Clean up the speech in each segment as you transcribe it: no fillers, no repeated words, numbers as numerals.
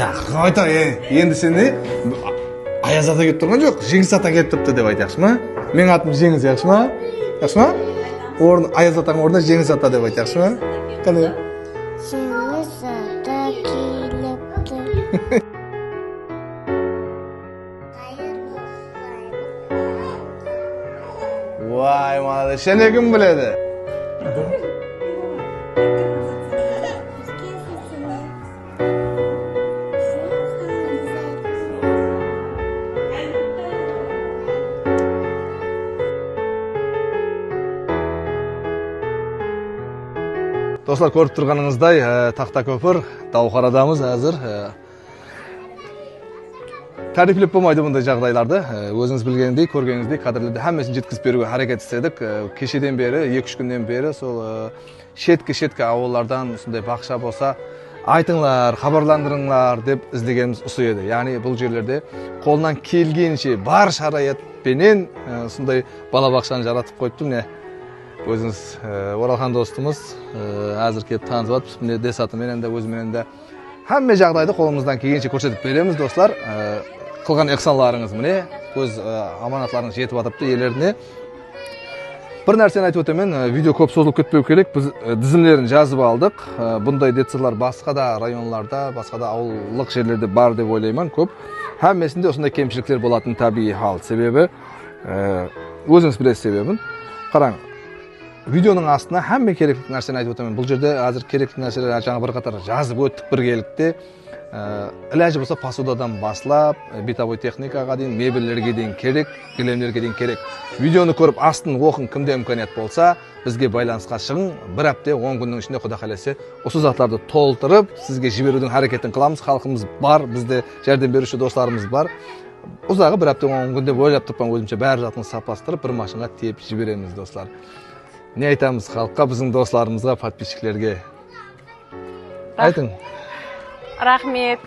Қайта, енді сен не? Аяз ата келіп тұрған жоқ, Жеңіс ата келіп тұрыпты деп айтайықшы ма? Менің атым Жеңіс, яқшы ма? Яқшы ма? Аяз атаның орнына Жеңіс ата деп айтайықшы ма? Қане? Жеңіс ата келіпті. Vay, молодец. Seni kim biledi? Dostlar, көріп тұрғаныңыздай, тақта көпір, Дауқарадамыз әзір. Тарифлеп болмайды бұндай жағдайларды. Өзіңіз білгендей, көргеніңіздей кадрлерді әммесін жеткізіп беруге харекет істедік. Кешеден бері, 2-3 күннен бері сол шеткі ауылдардан сондай бақша болса, айтыңлар, хабарландырыңлар деп іздегеніміз осы еді. Яғни бұл жерлерде қолынан келгенше бар шараятпенен сондай балабақшаны жаратып қойыпты. Міне өзіңіз Оралхан достымыз әзір келіп танысып жатып, міне десатымен де өзімен де әмме жағдайды қолымыздан келгенше көрсетіп береміз, достар. Қылған ихсанларыңыз міне, көз аманатларыңыз жетіп жатыпты елеріне. Бір нәрсені айтып өтемен, видео көп созылып кетпеу керек. Біз тізімдерін жазып алдық. Бұндай детсалар басқа да районларда, басқа да ауылдық жерлерде бар деп ойлаймын, көп. Әммесінде осындай кемшіліктер болатын табиғи хал. Себебі өзіңіз білесіз себебін. Қараң, видеоның астына әмме керекті нәрсені айтып өтемен. Бұл жерде әзір керекті нәрселер жаңа бір қатар жазып өттік біргелікте. Іләжі болса посудадан басылап, битовой техникаға дейін, мебелерге дейін керек, кілемдерге дейін керек. Видеоны көріп астын оқын, кімде имканият болса, бізге байланысқа шығың. Бір апта 10 күннің ішінде Құда қаласа осы заттарды толтырып, сізге жіберудің әрекетін қыламыз. Халқымыз бар, бізде жәрдем беруші достарымыз бар. Ұзағы бір апта 10 күнде ойлап тұрпан өзімше бәрі затын сапастырып, бір машинға тиеп жібереміз, достар. Не айтамыз халыққа, біздің достарымызға, подписчиклерге? Айтың. Рахмет.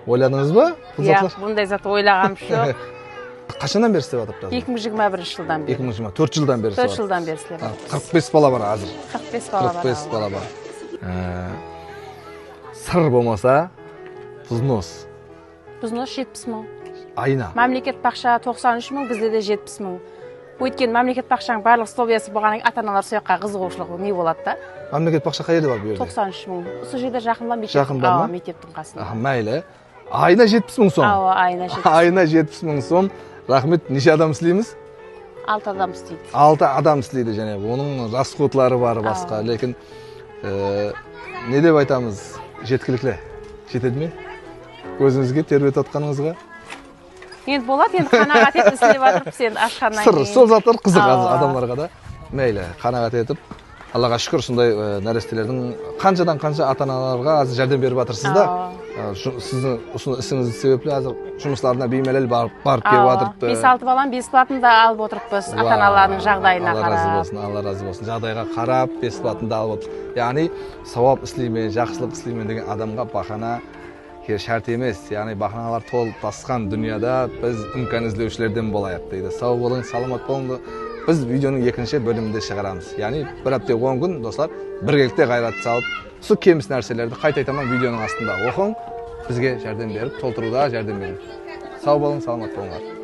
Ойладыңыз ба? Бұндай зат ойлағам жоқ. Қашаннан бері істеп жатырсыз? 2021 жылдан бері. 4 жылдан бері. 4 жылдан бері істеп жатырмыз. 45 бала бар азыр. 45 бала бар. Сыр болмаса, взнос. Взнос 70 мың. Айына. Мемлекет бақша 93 мың, бізде де 70 мың. Өйткені мемлекет бақшаның барлық условиясы болғаннан ата-аналар сояққа қызығушылығы не болады да? Мемлекет бақша қай жерде бар бұл жерде? 93 мың. Осы жерде жақында мектептің қасында. Мәйлі. Айына 70 мың сом. Айына 70 мың. Айына 70 мың сом. Рахмет, неше адам істейміз? 6 адам істейді. 6 адам істейді және оның расходлары бар басқа. Лекін не деп айтамыз? Жеткілікті. Жетеді ме? Өзіңізге тербетіп отқаныңызға? Енді болады, енді қанағат етіп істеп жатырмыз енді ашқаннан кейін. Сол заттар қызық адамдарға да. Мейлі, қанағат етіп, Аллаға шүкір сондай нәрестелердің қаншадан қанша ата-аналарға азыр жәрдем беріп жатырсыз да. Сіздің ісіңізді себеплі азыр жұмысларына беймәлел барып келіп жатырды. 5-6 балам бесплатында алып отырыппыз ата-аналардың жағдайына қарап. Алла разы болсын. Жағдайға қарап бесплатында алып отыр. Яғни сауап істеймен, жақсылық істеймен деген адамға бақана шарт емес. Яғни бақаналар толып тасқан дүнияда біз имкан іздеушілерден болайық дейді. Сау болың, саламат болыңыз. Біз видеоның екінші бөлімінде шығарамыз. Яғни бір апта 10 күн, достар, біргелікте қайрат салып, су кеміс нәрселерді қайта айтаман видеоның астында оқың, бізге жәрдем беріп, толтыруда жәрдем беріп. Сау болың, саламат болыңдар.